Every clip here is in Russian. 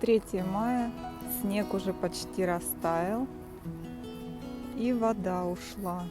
3 мая, снег уже почти растаял, и вода ушла.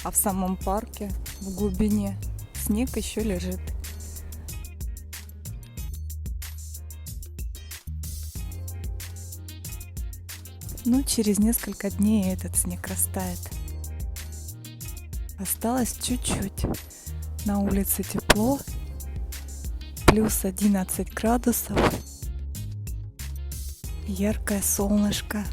А в самом парке, в глубине, снег еще лежит. Но через несколько дней этот снег растает. Осталось чуть-чуть. На улице тепло, плюс 11 градусов, яркое солнышко.